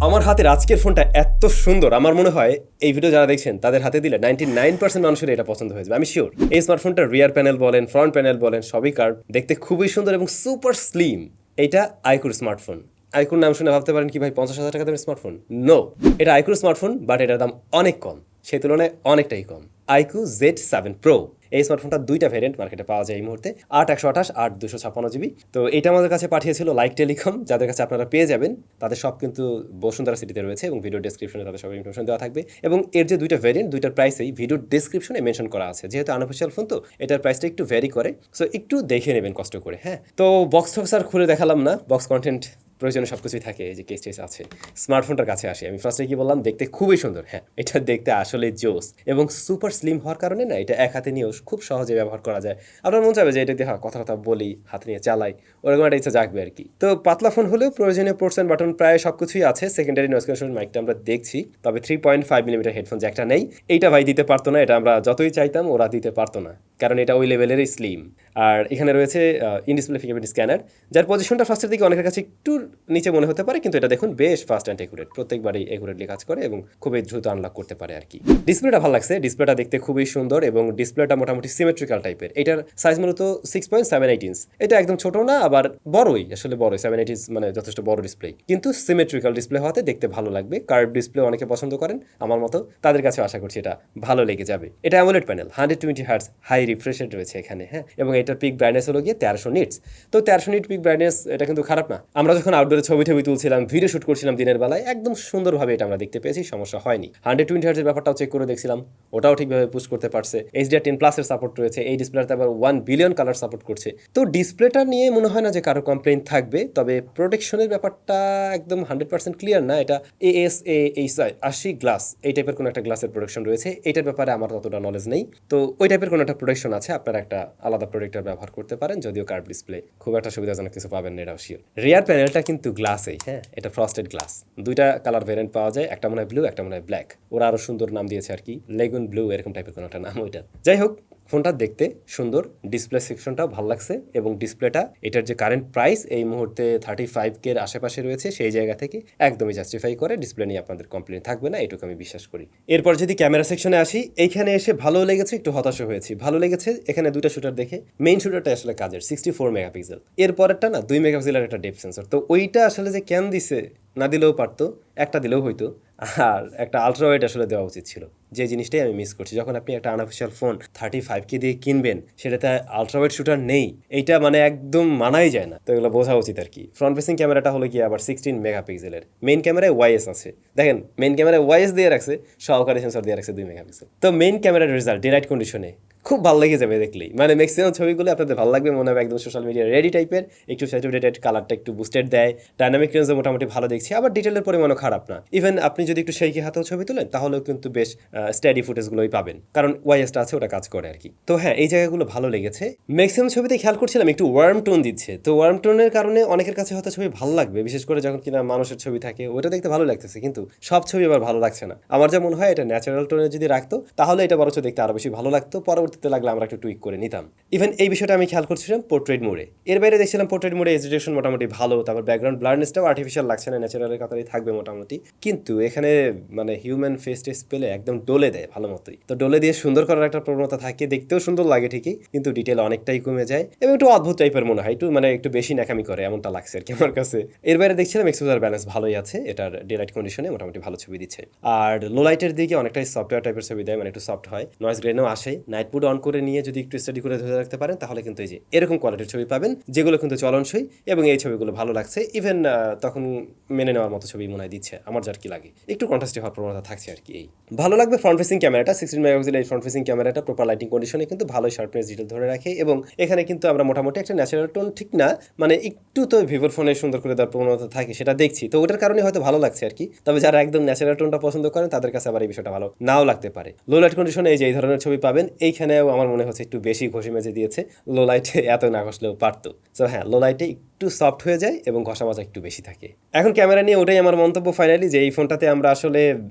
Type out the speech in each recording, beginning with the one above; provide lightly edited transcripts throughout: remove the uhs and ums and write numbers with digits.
আমার হাতের আজকের ফোনটা এত সুন্দর, আমার মনে হয় এই ভিডিও যারা দেখছেন তাদের হাতে দিলে 99% মানুষের এটা পছন্দ হয়ে যাবে, আমি শিওর। এই স্মার্টফোনটা রিয়ার প্যানেল বলেন, ফ্রন্ট প্যানেল বলেন, সবই কার্ভ, দেখতে খুবই সুন্দর এবং সুপার স্লিম। এইটা iQOO স্মার্টফোন। iQOO নাম শুনে ভাবতে পারেন কি ভাই 50,000 টাকা দামের স্মার্টফোন? নো, এটা iQOO স্মার্টফোন, বাট এটার দাম অনেক কম, সেই তুলনায় অনেকটাই কম। iQOO Z7 Pro, এই স্মার্টফোনটা দুইটা ভ্যারিয়েন্ট মার্কেটে পাওয়া যায় এই মুহূর্তে, 8/128, 8/256 GB। তো এটা আমাদের কাছে পাঠিয়েছিল লাইক টেলিকম, যাদের কাছে আপনারা পেয়ে যাবেন। তাদের সব কিন্তু বসুন্ধরা সিটিতে রয়েছে এবং ভিডিও ডেসক্রিপশনে তাদের সব ইনফরমেশন দেওয়া থাকবে। এবং এর যে দুইটা ভ্যারিয়েন্ট, দুইটার প্রাইসেই ভিডিও ডেসক্রিপশনে মেনশন করা আছে। যেহেতু আনঅফিসিয়াল ফোন, তো এটার প্রাইসটা একটু ভ্যারি করে, সো একটু দেখে নেবেন কষ্ট করে। হ্যাঁ, তো বক্স টক্স আর খুলে দেখালাম না, বক্স কন্টেন্ট প্রয়োজনে সব কিছুই থাকে, এই যে কেস টেস আছে। স্মার্টফোনটার কাছে আসি, আমি ফার্স্টে কি বললাম, দেখতে খুবই সুন্দর। হ্যাঁ, এটা দেখতে আসলে জোস এবং সুপার স্লিম হওয়ার কারণে না, এটা এক হাতে নিয়েও খুব সহজে ব্যবহার করা যায়। আপনার মন চাইবে যে এটা দিয়ে কথা কথা বলি, হাতে নিয়ে চালাই, ওরকম একটা ইচ্ছা জাগবে আর কি। তো পাতলা ফোন হলেও প্রয়োজনীয় পোর্টস অ্যান্ড বাটন প্রায় সব কিছুই আছে। সেকেন্ডারি নয়েজ ক্যান্সেলিং মাইকটা আমরা দেখছি, তবে 3.5mm হেডফোন জ্যাকটা নেই। এইটা ভাই দিতে পারতো না, এটা আমরা যতই চাইতাম ওরা দিতে পারতো না, কারণ এটা ওই লেভেলেরই স্লিম। আর এখানে রয়েছে ইন ডিসপ্লে ফিঙ্গারপ্রিন্ট স্ক্যানার, যার পজিশনটা ফার্স্টের দিকে অনেকের কাছে একটু নিচে মনে হতে পারে, কিন্তু এটা দেখুন বেশ ফাস্ট অ্যান্ড একুরেট, প্রত্যেকবারই একুরেটলি কাজ করে এবং খুবই দ্রুত আনলক করতে পারে আর কি। ডিসপ্লেটা ভালো লাগছে, ডিসপ্লেটা দেখতে খুবই সুন্দর এবং ডিসপ্লেটা মোটামুটি সিমেট্রিক্যাল টাইপের। এটার সাইজ মূলত 6.78 ইঞ্চ, এটা একদম ছোট না আবার বড়ই, আসলে বড়ই, 7.8 ইঞ্চ মানে যথেষ্ট বড় ডিসপ্লে, কিন্তু সিমেট্রিক্যাল ডিসপ্লে হওয়াতে দেখতে ভালো লাগবে। কার্ভ ডিসপ্লে অনেকে পছন্দ করেন আমার মতো, তাদের কাছে আশা করছি এটা ভালো লেগে যাবে। এটা AMOLED panel, 120 hertz high refresh rate রয়েছে এখানে। হ্যাঁ, এবং এটার পিক ব্রাইটনেস হলো গিয়ে 1300 নিটস। তো 1300 নিট পিক ব্রাইটনেস, এটা কিন্তু খারাপ না। আমরা যখন আউটডোরে ছবি তুলছিলাম, ভিডিও শুট করছিলাম দিনের বেলায়, একদম সুন্দরভাবে এটা আমরা দেখতে পেয়েছি, সমস্যা হয়নি। 120 হার্টজের ব্যাপারটাও চেক করে দেখছিলাম, ওটাও ঠিকভাবে পুশ করতে পারছে। HDR10+ এর সাপোর্ট রয়েছে, এই ডিসপ্লেতে আবার 1 বিলিয়ন কালার সাপোর্ট করছে। তো ডিসপ্লেটা নিয়ে মনে হয় না যে কারো কমপ্লেইন থাকবে, তবে প্রোটেকশনের ব্যাপারটা একদম 100% ক্লিয়ার না। এটা ASA80 গ্লাস, এই টাইপের কোনো একটা গ্লাসের প্রোটেকশন রয়েছে, এইটার ব্যাপারে আমার ততটা নলেজ নেই। তো ওই টাইপের কোনো একটা প্রোটেকশন আছে, আপনারা একটা আলাদা প্রোটেক্টর ব্যবহার করতে পারেন, যদিও কার্ভ ডিসপ্লে খুব একটা সুবিধাজনক কিছু পাবেন না, এটাও শিওর। রিয়ার প্যানেলটা কিন্তু গ্লাসেই, হ্যাঁ, এটা ফ্রস্টেড গ্লাস। দুইটা কালার ভেরিয়েন্ট পাওয়া যায়, একটা মনে হয় ব্লু, একটা মনে হয় ব্ল্যাক। ওরা আরো সুন্দর নাম দিয়েছে আর কি, লেগুন ব্লু এরকম টাইপের কোনো একটা নাম ওইটার। যাই হোক, ফোনটা দেখতে সুন্দর, ডিসপ্লে সেকশনটাও ভালো লাগছে এবং ডিসপ্লেটা, এটার যে কারেন্ট প্রাইস এই মুহূর্তে 35K এর আশেপাশে রয়েছে, সেই জায়গা থেকে একদমই জাস্টিফাই করে। ডিসপ্লে নিয়ে আপনাদের কমপ্লেন থাকবে না, এটুকু আমি বিশ্বাস করি। এরপর যদি ক্যামেরা সেকশনে আসি, এইখানে এসে ভালো লেগেছে, একটু হতাশ হয়েছি। ভালো লেগেছে এখানে দুইটা শুটার দেখে, মেইন শুটারটা আসলে কাজের, 64 মেগাপিক্সেল। এরপরেরটা না 2 মেগাপিক্সেলের একটা ডেপথ সেন্সর, তো ওইটা আসলে যে কেন দিছে, না দিলেও পারতো, একটা দিলেও হইতো। আর একটা আলট্রা ওয়াইড আসলে দেওয়া উচিত ছিল, যে জিনিসটাই আমি মিস করছি। যখন আপনি একটা আনঅফিসিয়াল ফোন 35K দিয়ে কিনবেন, সেটাতে আলট্রা ওয়াইড শুটার নেই, এইটা মানে একদম মানাই যায় না। তো এগুলো বোঝা উচিত আর কি। ফ্রন্ট ফেসিং ক্যামেরাটা হলো কি আবার 16 মেগাপিক্সেলের, মেইন ক্যামেরায় ওয়াইএস আছে, দেখেন মেইন ক্যামেরায় ওয়াইএস দিয়ে রাখছে, সহকারী সেন্সর দিয়ে রাখছে 2 মেগাপিক্সেল। তো মেইন ক্যামেরার রেজাল্ট ডে লাইট কন্ডিশনে খুব ভালো লেগে যাবে দেখলেই, মানে ম্যাক্সিমাম ছবিগুলো আপনাদের ভালো লাগবে, মনে হবে একদম সোশ্যাল মিডিয়া রেডি টাইপের। একটু স্যাচুরেটেড, কালারটা একটু বুস্টেড দেয়, ডাইনামিক রেঞ্জে মোটামুটি ভালো দেখছি, আবার ডিটেলের পরিমাণও খারাপ না। ইভেন আপনি যদি একটু সেইকি হাতেও ছবি তোলেন, তাহলেও কিন্তু বেশ স্ট্যাডি ফুটেজগুলোই পাবেন, কারণ ওয়াইএসটা আছে, ওটা কাজ করে আর কি। তো হ্যাঁ, এই জায়গাগুলো ভালো লেগেছে। ম্যাক্সিমাম ছবিতে খেয়াল করছিলাম একটু ওয়ার্ম টোন দিচ্ছে, তো ওয়ার্ম টোনের কারণে অনেকের কাছে হয়তো ছবি ভালো লাগবে, বিশেষ করে যখন কিনা মানুষের ছবি থাকে, ওটা দেখতে ভালো লাগতেছে, কিন্তু সব ছবি আবার ভালো লাগছে না। আমার যা মনে হয়, এটা ন্যাচারাল টোনে যদি রাখতো, তাহলে এটা বরঞ্চ দেখতে আরো বেশি ভালো লাগতো, পরবর্তীতে লাগলে আমরা একটু টুইক করে নিতাম। ইভেন এই বিষয়টা আমি খেয়াল করছিলাম পোর্ট্রেট মোডে। এর বাইরে দেখছিলাম পোর্ট্রেট মোডে রেজোলিউশন মোটামুটি ভালো, তারপর ব্যাকগ্রাউন্ড ব্লারনেসটাও আর্টিফিশিয়াল লাগছে না, ন্যাচারালের কথাই থাকবে মোটামুটি। কিন্তু এখানে মানে হিউম্যান ফেস টেস পেলে একদম ডলে দেয় ভালো মতোই। তো ডলে দিয়ে সুন্দর করার একটা প্রবণতা থাকে, দেখতেও সুন্দর লাগে ঠিকই, কিন্তু ডিটেল অনেকটাই কমে যায় এবং একটু অদ্ভুত টাইপের মনে হয়, একটু মানে একটু বেশি ন্যাকামি করে এমনটা লাগছে আর কি আমার কাছে। এর বাইরে দেখছিলাম এক্সপোজার ব্যালেন্স ভালোই আছে, এটার ডে লাইট কন্ডিশনে মোটামুটি ভালো ছবি দিচ্ছে। আর লো লাইটের দিকে অনেকটাই সফটওয়্যার টাইপের ছবি দেয়, মানে একটু সফট হয়, নয়েজ গ্রেনও আসে। নাইট মোড অন করে নিয়ে যদি একটু স্টাডি করে ধরে রাখতে পারেন, তাহলে কিন্তু এই যে এরকম কোয়ালিটির ছবি পাবেন, যেগুলো কিন্তু চলনসই এবং এই ছবিগুলো ভালো লাগছে। ইভেন তখন মেনে নেওয়ার মতো ছবি মনে হয় দিচ্ছে, আমার যার কি লাগে, একটু কন্ট্রাস্টি হওয়ার প্রবণতা থাকছে আর কি। এই ভালো লাগবে ফ্রন্ট ফেসিং ক্যামেরাটা, 16 মেগাপিক্সেল এই ফ্রন্ট ফেসিং ক্যামেরাটা প্রপার লাইটিং কন্ডিশনে কিন্তু ভালোই শার্পনেস ডিটেল ধরে রাখে এবং এখানে কিন্তু আমরা মোটামুটি একটা ন্যাচারাল টোন, ঠিক না মানে একটু তো ভিভোর ফোনে সুন্দর করে দেওয়ার প্রবণতা থাকে, সেটা দেখছি, তো ওটার কারণে হয়তো ভালো লাগছে আর কি। তবে যারা একদম ন্যাচারাল টোনটা পছন্দ করেন, তাদের কাছে আবার এই বিষয়টা ভালো নাও লাগতে পারে। লো লাইট কন্ডিশনে এই যে এই ধরনের ছবি পাবেন, এইখানেও আমার মনে হচ্ছে একটু বেশি ঘষি মেজে দিয়েছে, লো লাইটে এত না ঘষলেও পারতো। সো হ্যাঁ, লো লাইটে একটু সফট হয়ে যায় এবং ঘষা মাজা একটু বেশি থাকে। এখন ক্যামেরা নিয়ে ওটাই আমার মন্তব্য ফাইনালি, যে এই ফোনটাতে আমরা আসলে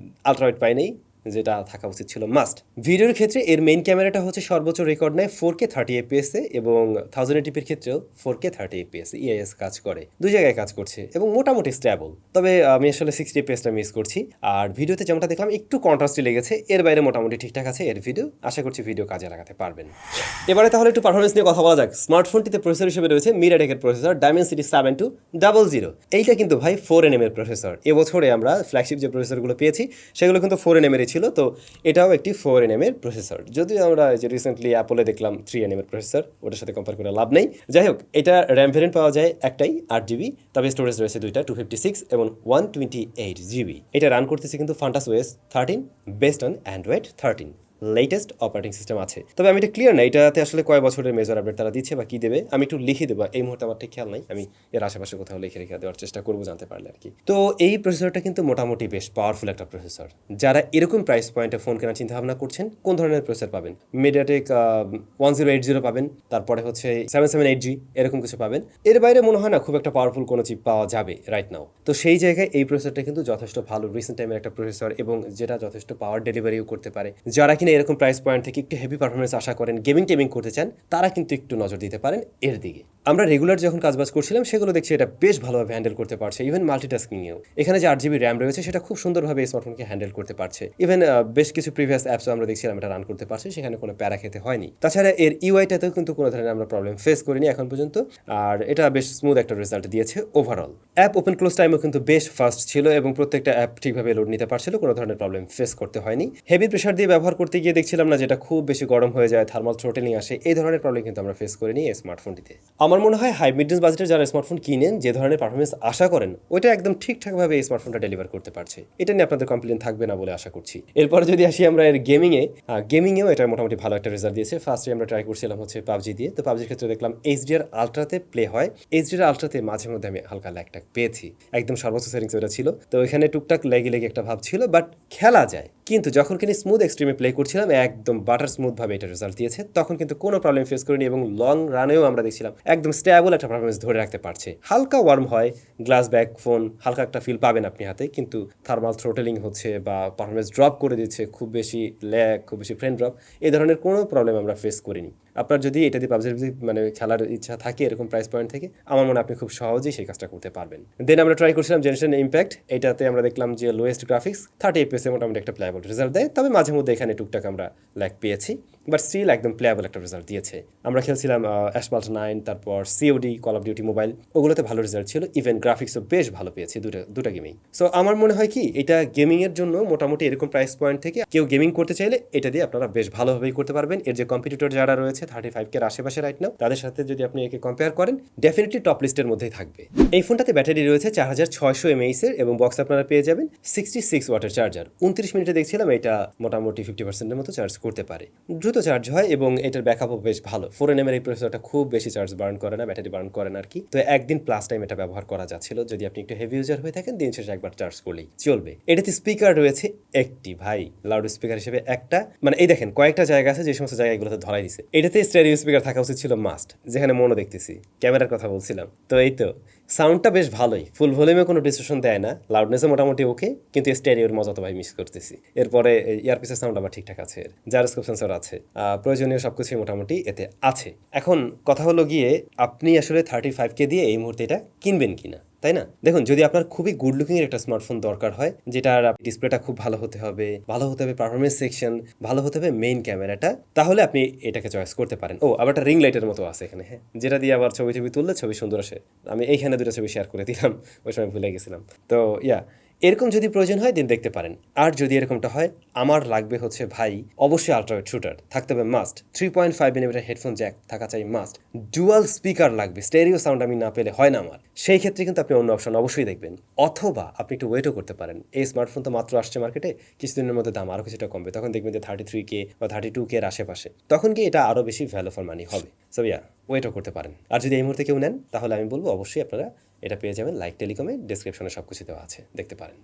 আলট্রা ওয়াইড পাই নাই, যেটা থাকা উচিত ছিল মাস্ট। ভিডিওর ক্ষেত্রে এর মেইন ক্যামেরাটা হচ্ছে সর্বোচ্চ রেকর্ড নেয় 4K 30fps এবং 1080pর ক্ষেত্রেও 4K 30fps ইআইএস কাজ করে, দুই জায়গায় কাজ করছে এবং মোটামুটি স্টেবল। তবে আমি আসলে 60fpsটা মিস করছি। আর ভিডিওতে যেমনটা দেখলাম একটু কন্ট্রাস্টে লেগেছে, এর বাইরে মোটামুটি ঠিকঠাক আছে এর ভিডিও। আশা করছি ভিডিও কাজে লাগাতে পারবেন। এবারে তাহলে একটু পারফরমেন্স নিয়ে কথা বলা যাক। স্মার্টফোনটিতে প্রসেসর হিসেবে রয়েছে মিডিয়াটেকের প্রসেসর Dimensity 7200। এইটা কিন্তু ভাই 4nm এর প্রসেসর। এবছরে আমরা ফ্ল্যাগশিপ যে প্রসেসরগুলো পেয়েছি সেগুলো কিন্তু 4nm এর ছিল, তো এটাও একটি 4nm এর প্রসেসর। যদিও আমরা যে রিসেন্টলি অ্যাপলে দেখলাম 3nm এর প্রসেসর, ওটার সাথে কম্পেয়ার করে লাভ নেই। যাই হোক, এটা র্যাম ভেরিয়েন্ট পাওয়া যায় একটাই 8GB, তবে স্টোরেজ রয়েছে দুইটা 256 এবং 128GB। এটা রান করতেছে কিন্তু FantasOS 13 based on Android 13 latest operating system আছে। তবে আমি এটা ক্লিয়ার না এটাতে আসলে কয় বছরের মেজর আপডেট তারা দিচ্ছে বা কি দেবে, আমি একটু লিখে দেবো। এই মুহূর্তে আমার ঠিক খেয়াল নাই, আমি এর আশেপাশে কোথাও লিখে রেখে দেওয়ার চেষ্টা করবো জানতে পারলে আর কি। তো এই প্রসেসরটা কিন্তু মোটামুটি বেশ পাওয়ারফুল একটা প্রসেসর। যারা এরকম প্রাইস পয়েন্টে ফোন কেনার চিন্তা ভাবনা করছেন, কোন ধরনের প্রসেসর পাবেন? মিডিয়াটেক 1080 পাবেন, তারপরে হচ্ছে 778G এরকম কিছু পাবেন। এর বাইরে মনে হয় না খুব একটা পাওয়ারফুল কোনো চিপ পাওয়া যাবে রাইট নাও। তো সেই জায়গায় এই প্রসেসরটা কিন্তু যথেষ্ট ভালো রিসেন্ট টাইমের একটা প্রসেসর এবং যেটা যথেষ্ট পাওয়ার ডেলিভারিও করতে পারে। যারা কিনা এরকম প্রাইস পয়েন্ট থেকে একটু হেভি পারফরমেন্স আশা করেন, গেমিং টেমিং করতে চান, তারা কিন্তু একটু নজর দিতে পারেন এর দিকে। আমরা রেগুলার যখন কাজবাজ করছিলাম সেগুলো দেখছি এটা বেশ ভালোভাবে হ্যান্ডেল করতে পারছে, ইভেন মাল্টিটাস্কিংয়েও। এখানে যে 8GB র্যাম রয়েছে সেটা খুব সুন্দরভাবে স্মার্টফোনকে হ্যান্ডেল করতে পারছে। ইভেন বেশ কিছু প্রিভিয়াস অ্যাপসও আমরা দেখছিলাম এটা রান করতে পারছে, সেখানে কোনো প্যারা খেতে হয়নি। তাছাড়া এর ইউআইটাতেও কিন্তু কোনো ধরনের আমরা প্রবলেম ফেস করিনি এখন পর্যন্ত, আর এটা বেশ স্মুথ একটা রেজাল্ট দিয়েছে ওভারঅল। অ্যাপ ওপেন ক্লোজ টাইমও কিন্তু বেশ ফাস্ট ছিল এবং প্রত্যেকটা অ্যাপ ঠিকভাবে লোড নিতে পারছিল, কোনো ধরনের প্রবলেম ফেস করতে হয়নি। হেভি প্রেশার দিয়ে ব্যবহার করতে গিয়ে দেখছিলাম না যেটা খুব বেশি গরম হয়ে যায়, থার্মাল থ্রোটেলিং আসে, এই ধরনের প্রবলেম কিন্তু আমরা ফেস করিনি এই স্মার্টফোনটিতে। আমার মনে হয় হাই মিড রেঞ্জ বাজেটের যারা স্মার্টফোন কিনেন, যে ধরনের পারফরমেন্স আশা করেন ওইটা একদম ঠিকঠাকভাবে এই স্মার্টফোনটা ডেলিভার করতে পারছে। এটা নিয়ে আপনাদের কমপ্লেন থাকবে না বলে আশা করছি। এরপর যদি আসি আমরা এর গেমিংয়েও এটা মোটামুটি ভালো একটা রেজাল্ট দিয়েছে। ফার্স্টে আমরা ট্রাই করছিলাম হচ্ছে পাবজি দিয়ে, তো পাবজির ক্ষেত্রে দেখলাম HDR আলট্রাতে প্লে হয়। HDR আলট্রাতে মাঝে মধ্যে আমি হালকা ল্যাগটা পেয়েছি, একদম সর্বোচ্চ সেটিংস ওটা ছিল, তো এখানে টুকটাক লেগে একটা ভাব ছিল, বাট খেলা যায়। কিন্তু যখন কিনা স্মুথ এক্সট্রিমে প্লে করছিলাম একদম বাটার স্মুথভাবে এটা রেজাল্ট দিয়েছে, তখন কিন্তু কোনো প্রবলেম ফেস করিনি এবং লং রানেও আমরা দেখছিলাম একদম স্টেবল একটা পারফরমেন্স ধরে রাখতে পারছে। হালকা ওয়ার্ম হয়, গ্লাস ব্যাক ফোন, হালকা একটা ফিল পাবেন আপনি হাতে, কিন্তু থার্মাল থ্রোটেলিং হচ্ছে বা পারফরমেন্স ড্রপ করে দিচ্ছে, খুব বেশি ল্যাগ, খুব বেশি ফ্রেম ড্রপ, এই ধরনের কোনো প্রবলেম আমরা ফেস করিনি। আপনার যদি এটা দিয়ে পাবজি মানে খেলার ইচ্ছা থাকে এরকম প্রাইস পয়েন্ট থেকে, আমার মনে হয় আপনি খুব সহজেই সেই কাজটা করতে পারবেন। দেন আমরা ট্রাই করছিলাম জেনারেশন ইম্প্যাক্ট, এটাতে আমরা দেখলাম যে লোয়েস্ট গ্রাফিক্স 30fps মোটামুটি একটা প্লেয়াবল রেজাল্ট দেয়, তবে মাঝে মধ্যে এখানে টুকটাক আমরা ল্যাগ পেয়েছি, বাট স্টিল একদম প্লেয়াবল একটা রেজাল্ট দিয়েছে। আমরা খেলছিলাম অ্যাসফল্ট 9, তারপর COD, call of duty mobile, ওগুলোতে ভালো রেজাল্ট ছিল, ইভেন গ্রাফিক্সও বেশ ভালো পেয়েছি দুটা গেমিং। সো আমার মনে হয় কি এটা গেমিংয়ের জন্য মোটামুটি এরকম প্রাইস পয়েন্ট থেকে কেউ গেমিং করতে চাইলে এটা দিয়ে আপনারা বেশ ভালোভাবেই করতে পারবেন। এর যে কম্পিটিটর যারা রয়েছে 35K এর আশেপাশে রাইট নাও, তাদের সাথে যদি আপনি একে কম্পেয়ার করেন ডেফিনেটলি টপ লিস্টের মধ্যেই থাকবে। এই ফোনটাতে ব্যাটারি রয়েছে 4600 mAh এর এবং বক্স আপনারা পেয়ে যাবেন 66 ওয়াটের চার্জার। 29 মিনিটে দেখছিলাম এটা মোটামুটি 50% মতো চার্জ করতে পারে, দ্রুত চার্জ হয় এবং এটার ব্যাকআপও বেশ ভালো। 4nm এর এই প্রসেসরটা খুব বেশি চার্জ বার্ন করে না, ব্যাটারি বার্ন করে না আর কি। তো একদিন প্লাস টাইম এটা ব্যবহার করা যাচ্ছিল, যদি আপনি একটু হেভি ইউজার হয়ে থাকেন দিন শেষে একবার চার্জ করলেই চলবে। এটাতে স্পিকার রয়েছে একটি, ভাই লাউড স্পিকার হিসেবে একটা, মানে এই দেখেন কয়েকটা জায়গা আছে যে সমস্ত জায়গাগুলোতে ধরাই দিছে। এটাতে স্টেরিও স্পিকার থাকা উচিত ছিল মাস্ট, যেখানে মনে দেখতেছি ক্যামেরার কথা বলছিলাম। তো এই তো সাউন্ডটা বেশ ভালোই, ফুল ভলিউমে কোনো ডিসটরশন দেয় না, লাউডনেসও মোটামুটি ওকে, কিন্তু স্টেরিওর মজা তো ভাই মিস করতেছি। এরপরে ইয়ারপিসের সাউন্ড আবার ঠিকঠাক আছে, জাইরোস্কোপ সেন্সর আছে, প্রয়োজনীয় সবকিছুই মোটামুটি এতে আছে। এখন কথা হলো গিয়ে আপনি আসলে 35K দিয়ে এই মুহূর্তে এটা কিনবেন কিনা, তাই না? দেখুন, যদি আপনার খুবই গুড লুকিং এর একটা স্মার্টফোন দরকার হয়, যেটার ডিসপ্লেটা খুব ভালো হতে হবে পারফরমেন্স সেকশন ভালো হতে হবে, মেইন ক্যামেরাটা, তাহলে আপনি এটাকে চয়েস করতে পারেন। ও আবার একটা রিং লাইটের মতো আছে এখানে, হ্যাঁ, যেটা দিয়ে আবার ছবি তুললে ছবি সুন্দর আসে। আমি এইখানে দুটো ছবি শেয়ার করে দিলাম, ওই সময় ভুলে গেছিলাম। তো এরকম যদি প্রয়োজন হয় দিন দেখতে পারেন। আর যদি এরকমটা হয়, আমার লাগবে হচ্ছে ভাই অবশ্যই আল্ট্রাওয়েড শুটার থাকতে হবে মাস্ট, 3.5mm হেডফোন জ্যাক থাকা চাই মাস্ট, ডুয়াল স্পিকার লাগবে, স্টেরিও সাউন্ড আমি না পেলে হয় না আমার। সেই ক্ষেত্রে কিন্তু আপনি অন্য অপশন অবশ্যই দেখবেন, অথবা আপনি একটু ওয়েটও করতে পারেন। এই স্মার্টফোন তো মাত্র আসছে মার্কেটে, কিছুদিনের মধ্যে দাম আরও কিছুটা কমবে, তখন দেখবেন যে 33K বা 32K এর আশেপাশে, তখন কি এটা আরও বেশি ভ্যালু ফর মানি হবে। সো ওয়েটও করতে পারেন। আর যদি এই মুহূর্তে কেউ নেন তাহলে আমি বলবো অবশ্যই আপনারা এটা পেয়ে যাবেন লাইক টেলিকমে, ডেসক্রিপশনে সব কিছু দেওয়া আছে, দেখতে পারেন।